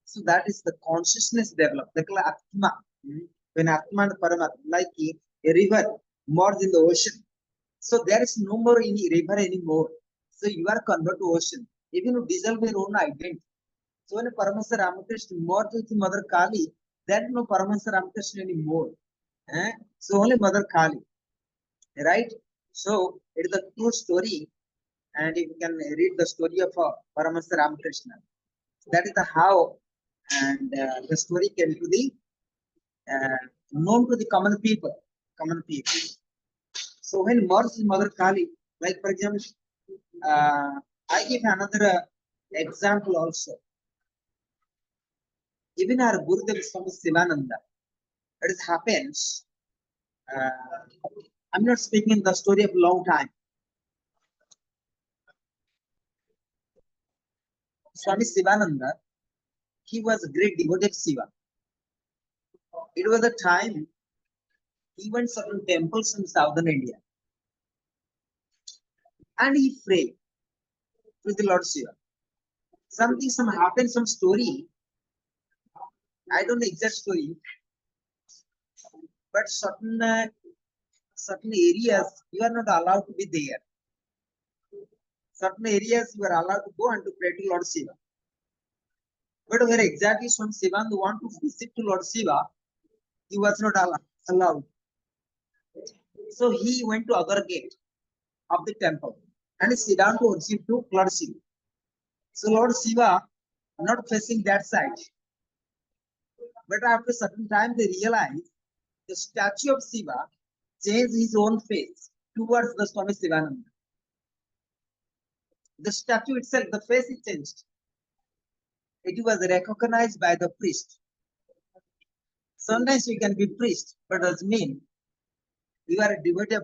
S1: So that is the consciousness developed. The Atma. When Atma and Paramatma, like a river merged in the ocean. So there is no more any river anymore. So you are converted to ocean. Even you dissolve your own identity. So when Paramahansa Ramakrishna merged with Mother Kali, there is no Paramahansa Ramakrishna anymore. So only Mother Kali. Right? So it is a true story. And you can read the story of Paramahansa Ramakrishna. That is the how and the story came to the known to the common people. So when merged with Mother Kali, like for example, I give another example also. Even our Gurudev Swami Sivananda, it happens. I'm not speaking the story of long time. Swami Sivananda, he was a great devotee of Shiva. It was a time he went certain temples in southern India, and he prayed to the Lord Shiva. Some happened, some story. I don't know exact story. but certain areas you are not allowed to be there. Certain areas you are allowed to go and to pray to Lord Shiva. But where exactly Swami Shivananda want to visit to Lord Shiva, he was not allowed. So he went to other gate of the temple and he sit down to worship to Lord Shiva. So Lord Shiva not facing that side. But after a certain time they realized the statue of Shiva changed his own face towards the Swami Shivananda. The statue itself, the face is changed. It was recognized by the priest. Sometimes you can be priest, but doesn't mean you are a devotee of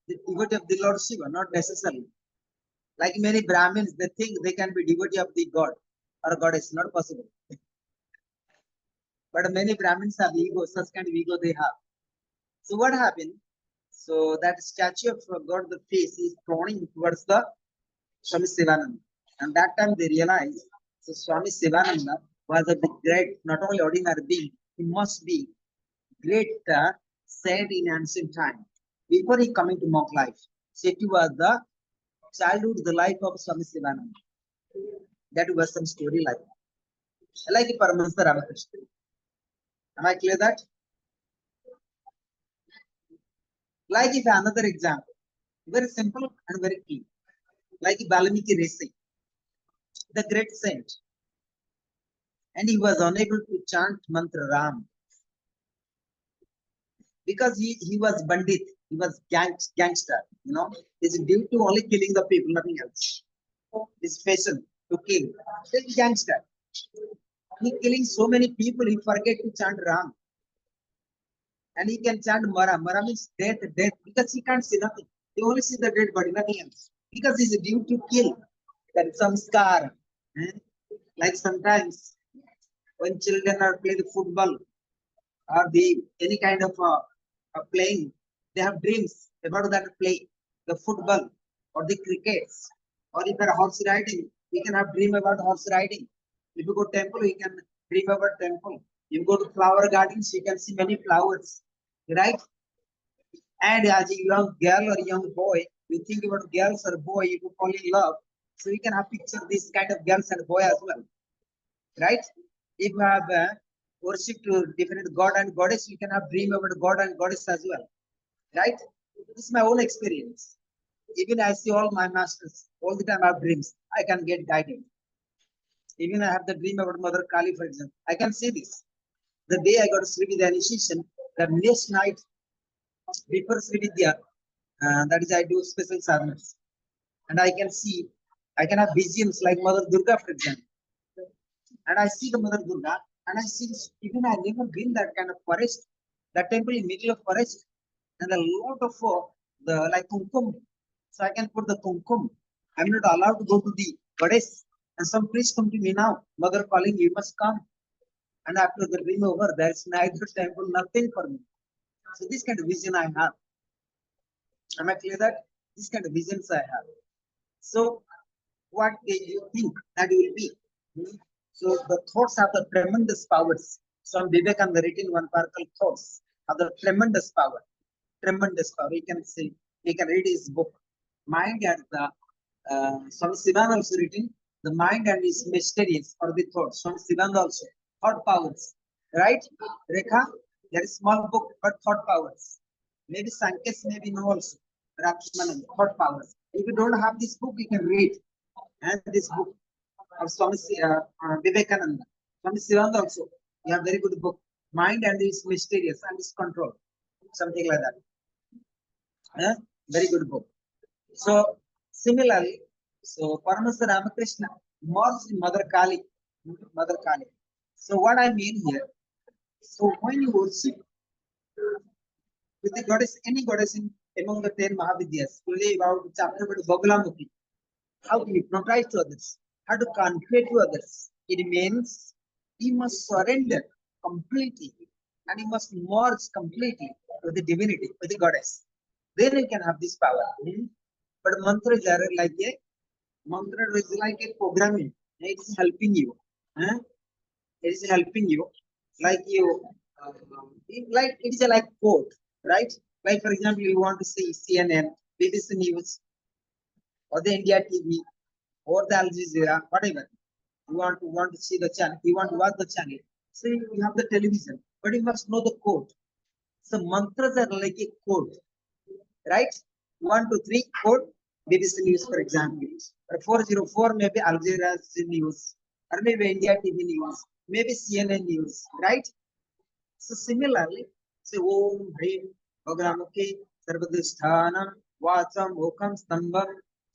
S1: the Lord Shiva, not necessarily. Like many Brahmins, they think they can be devotee of the God or goddess, not possible. But many Brahmins have ego, such kind of ego they have. So what happened? So that statue of God, the face is turning towards the Swami Shivananda. And that time they realized, so Swami Shivananda was a great, not only ordinary being, he must be great saint in ancient time. Before he coming to monk life, Seti was the childhood, the life of Swami Shivananda. That was some story like Paramahansa Ramakrishna. Am I clear that? Like if another example, very simple and very clear. Like Valmiki Rishi, the great saint, and he was unable to chant mantra Ram because he was bandit, he was gangster, He's due to only killing the people, nothing else. His passion to kill. He's gangster. He killing so many people, he forget to chant Ram. And he can chant Mara. Mara means death, because he can't see nothing. He only see the dead body, nothing else. Because he's due to kill. That some scar. Like sometimes when children are playing football or any kind of playing, they have dreams about that play, the football or the crickets. Or if you're horse riding, we can have dream about horse riding. If you go temple, you can dream about temple. You go to flower gardens, you can see many flowers, right? And as a young girl or young boy, you think about girls or boy, you fall in love. So you can have picture this kind of girls and boy as well, right? If you have worship to different god and goddess, you can have dream about god and goddess as well, right? This is my own experience. Even I see all my masters, all the time I have dreams. I can get guided. Even I have the dream about Mother Kali, for example. I can see this. The day I got to Srividya initiation, the next night before Srividya, that is I do special sadhanas. And I can see, I can have visions like Mother Durga, for example. And I see the Mother Durga, and I see, even I never been that kind of forest, that temple in middle of forest, and a lot of the like kumkum. So I can put the kumkum. I'm not allowed to go to the goddess. And some priest come to me now, Mother calling, you must come. And after the dream over, there is neither temple, nothing for me. So this kind of vision I have. Am I clear that? This kind of visions I have. So what do you think that will be? So the thoughts have the tremendous powers. Some Vivekananda written one part called Thoughts have the tremendous power. Tremendous power. You can see, you can read his book. Mind and the Swami Sivananda also written the mind and its mysterious or the thoughts. Swami Sivananda also thought powers, right? Rekha, there is small book but thought powers. Maybe Sankes maybe no also. Rakshmanan, thought powers. If you don't have this book, you can read. And this book of Swami Vivekananda, Swami Sivananda also. You have very good book. Mind and its mysterious and its control. Something like that. Very good book. So similarly, so Paramahansa Ramakrishna merged Mother Kali. Mother Kali. So what I mean here, so when you worship with the goddess, any goddess in among the 10 Mahavidyas, today about chapter about Bagalamukhi, how to hypnotize to others, how to convey to others. It means you must surrender completely and you must merge completely with the divinity, with the goddess. Then you can have this power. But mantra is like a programming. It is helping you. It is helping you. Like you Like it is a like code, right? Like for example, you want to see CNN, BBC News, or the India TV, or the Al Jazeera, whatever. You want to see the channel, you want to watch the channel. So you have the television, but you must know the code. So mantras are like a code, right? 1, 2, 3 code, BBC News, for example. Or 404 maybe Al Jazeera News, or maybe India TV News, maybe CNN News, right? So similarly, say Om Hrim Bhagamuki Sarvadisthanam Vacham Okam Stambam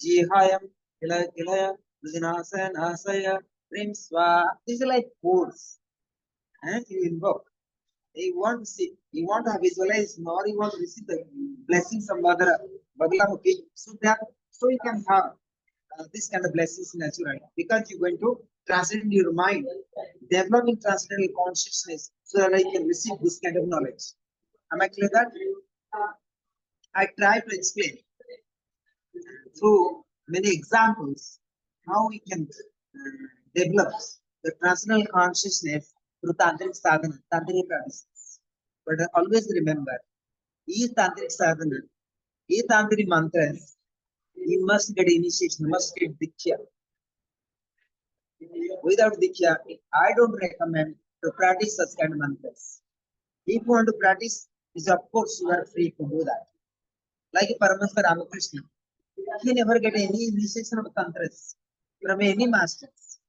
S1: Jihayam Kilaya Kilaya Vijnasa Nasaya Prim Swa. These are like codes. And you invoke. You want to see, you want to visualize, nor you want to receive the blessings of Mother Bhagamuki. So you can have this kind of blessings naturally, because you're going to translate in your mind, developing transcendental consciousness, so that I can receive this kind of knowledge. Am I clear that? I try to explain through many examples how we can develop the transcendental consciousness through tantric sadhana, tantric practices. But always remember, each tantric sadhana, each tantric mantras, you must get initiation, must get diksha. Without diksha, I don't recommend to practice such kind of mantras. If you want to practice, is of course you are free to do that. Like Paramahansa Ramakrishna, he never get any initiation of tantras from any masters.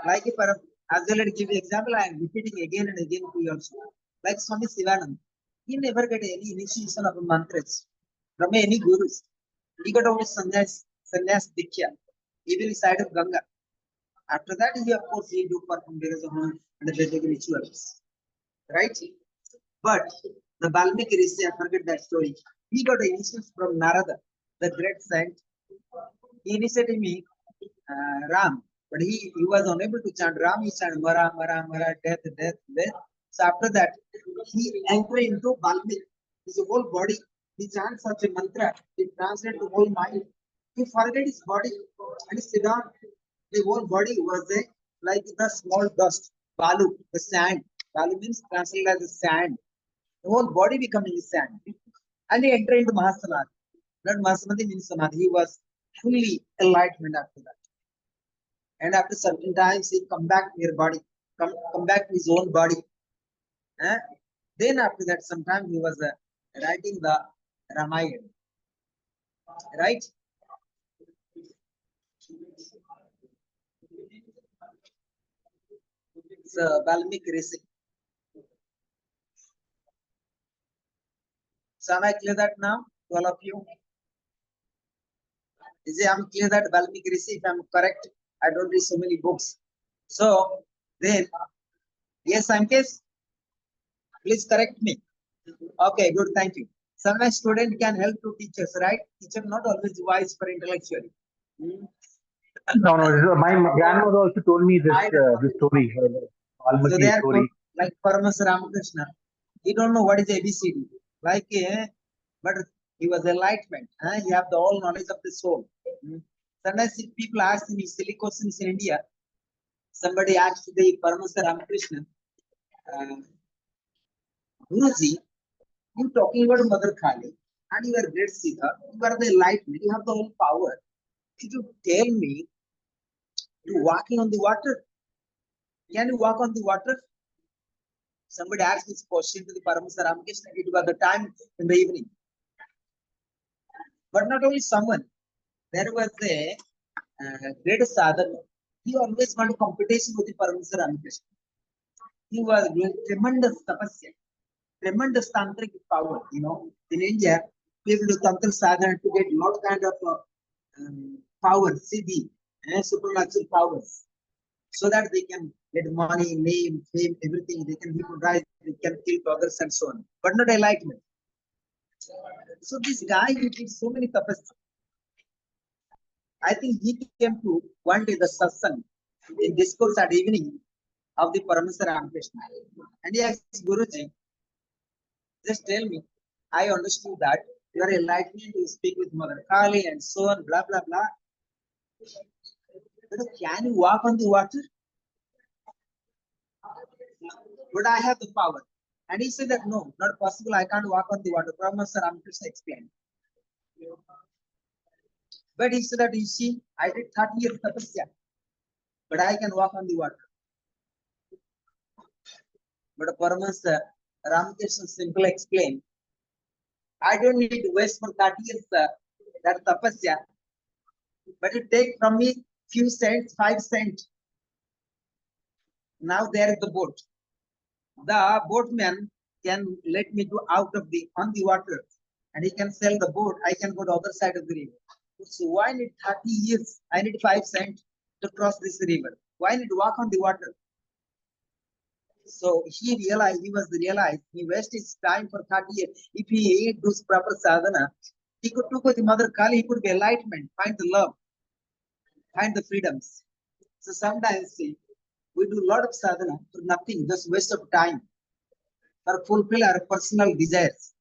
S1: Like as well as give example, I am repeating again and again to you also. Like Swami Sivanand, he never get any initiation of mantras from any gurus. He got only sannyas diksha, even inside of Ganga. After that, he of course he do perform various and Vedic rituals, right? But the Valmiki Rishi, I forget that story. He got initials from Narada, the great saint. He initiated me Ram, but he was unable to chant Ram. He chanted Mara, Mara, Mara, death, death, death. So after that, he entered into Valmiki. His whole body, he chants such a mantra. He translates the whole mind. He forget his body and he sit down. The whole body was like the small dust, balu, the sand. Balu means translated as the sand. The whole body becoming sand. And he entered into Mahasamadhi. That Mahasamadhi means Samadhi. He was fully enlightenment after that. And after certain times, he come back to your body, come back to his own body. Eh? Then after that, sometime he was writing the Ramayana. Right? So Valmiki Rishi. So am I clear that now to all of you? Is it I'm clear that Valmiki Rishi, if I'm correct, I don't read so many books. So then, yes, I'm case. Please correct me. Okay, good, thank you. Sometimes student can help to teachers, right? Teacher not always wise for intellectually.
S2: No, no. My grandmother also told me this story,
S1: So they
S2: Almaki
S1: are
S2: story.
S1: like Paramas Ramakrishna. He don't know what is ABCD. Like, but he was enlightenment. He have the all knowledge of the soul. Sometimes if people ask me silly questions in India, somebody asked the Paramas Ramakrishna, Guruji, you talking about Mother Kali and you are great Sikha, you are the enlightenment, you have the whole power. Could you tell me to walking on the water? Can you walk on the water? Somebody asked this question to the Paramas Ramakrishna. It was the time in the evening. But not only someone, there was a great sadhana. He always wanted competition with the Paramas Ramakrishna. He was doing tremendous tapasya, tremendous tantric power. In India, people do tantra sadhana to get lot kind of power, siddhi, supernatural powers, so that they can get money, name, fame, everything. They can hypnotize, they can kill others and so on. But not enlightenment. So this guy, he did so many tapasya. I think he came to one day the satsang in discourse at evening of the Parameswara Ramakrishna. And he asked Guruji, just tell me, I understood that you are enlightened, you speak with Mother Kali and so on, blah, blah, blah. But can you walk on the water? but I have the power. And he said that no, not possible. I can't walk on the water. Brahmasa Ramakrishna explained. But he said that, you see, I did 30 years tapasya, but I can walk on the water. But Paramahansa Ramakrishna simply explained, I don't need to waste for 30 years that tapasya, but it take from me few cents, 5 cents. Now there is the boat. The boatman can let me go out of on the water, and he can sell the boat. I can go to the other side of the river. So why need 30 years? I need 5 cents to cross this river. Why need to walk on the water? So he realized, he wasted his time for 30 years. If he does proper sadhana, he could look with the Mother Kali, he could be enlightenment, find the love, find the freedoms. So sometimes see, we do a lot of sadhana for nothing, just waste of time, or fulfill our personal desires.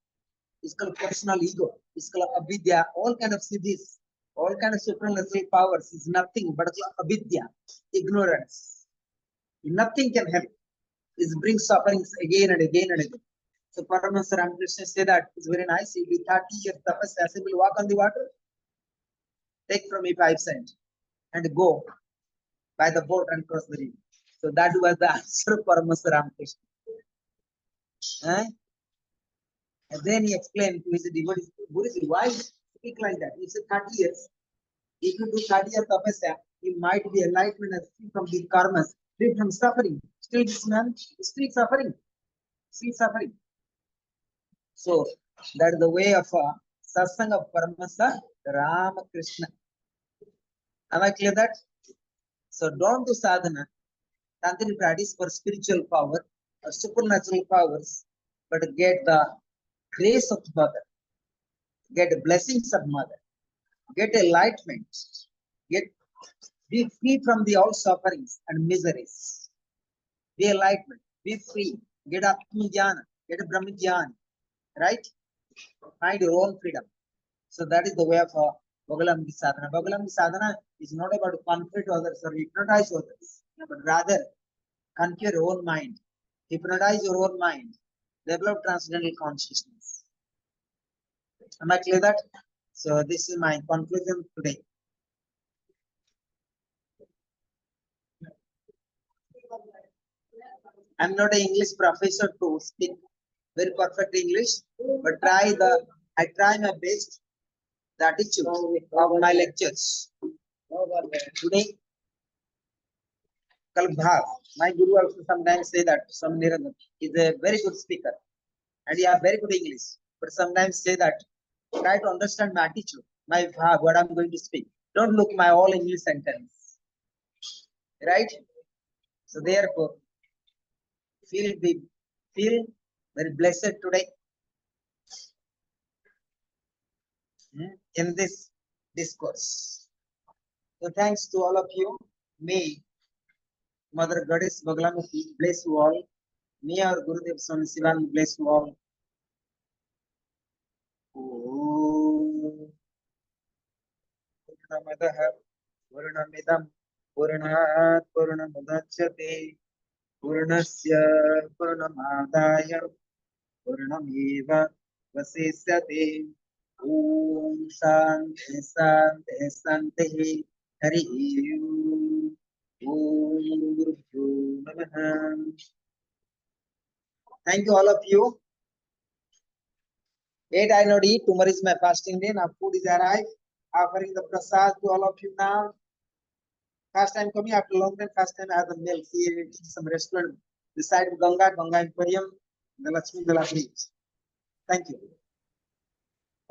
S1: It's called personal ego. It's called avidya, all kind of siddhis, all kind of supernatural powers is nothing but avidya, ignorance. Nothing can help. It brings sufferings again and again and again. So Paramahansa Ramakrishna said that it's very nice. If you 30 years tapasya, will walk on the water, take from me 5 cents and go by the boat and cross the river. So that was the answer of Paramahansa Ramakrishna. And then he explained to his devotees, Guruji, why speak like that? He said 30 years. If you do 30 years tapasya, you might be enlightened and free from the karmas, free from suffering. Still this man is still suffering. Still suffering. So that is the way of satsang of Paramahansa Ramakrishna. Am I clear that? So don't do sadhana, tantric practice for spiritual power or supernatural powers, but get the grace of Mother, get the blessings of Mother, get enlightenment, be free from the all sufferings and miseries. Be enlightenment, be free, get Atma Jnana, get Brahma Jnana, right? Find your own freedom. So that is the way of Bhagalambi sadhana. Bhagalambi sadhana is not about conquer others or hypnotize others, but rather conquer your own mind, hypnotize your own mind, develop transcendental consciousness. Am I clear that? So this is my conclusion today. I'm not an English professor to speak very perfect English, but I try my best, the attitude of my lectures. Today, Kalbhav, my guru also sometimes say that some Niranjan is a very good speaker and he has very good English, but sometimes say that try to understand my attitude, my bhav, what I'm going to speak. Don't look my all English sentence, right? So therefore, feel very blessed today in this discourse. So thanks to all of you. May Mother Goddess Bhagalamati bless you all. May our Gurudev Swami Sivan bless you all. Purnamadah Purnamidam Purnat Purnamudachyate Purnasya Purnamadaya Purnameva Vasisyate. Om Shanti Shanti Shanti Hari Om. Om Guru Namaha. Thank you all of you. 8 I not eat. Tomorrow is my fasting day. Now food is arrived. Offering the prasad to all of you now. First time coming after long time. First time I have the meal here in some restaurant beside Ganga Emporium, the Lakshmi Dala Beach. Thank you.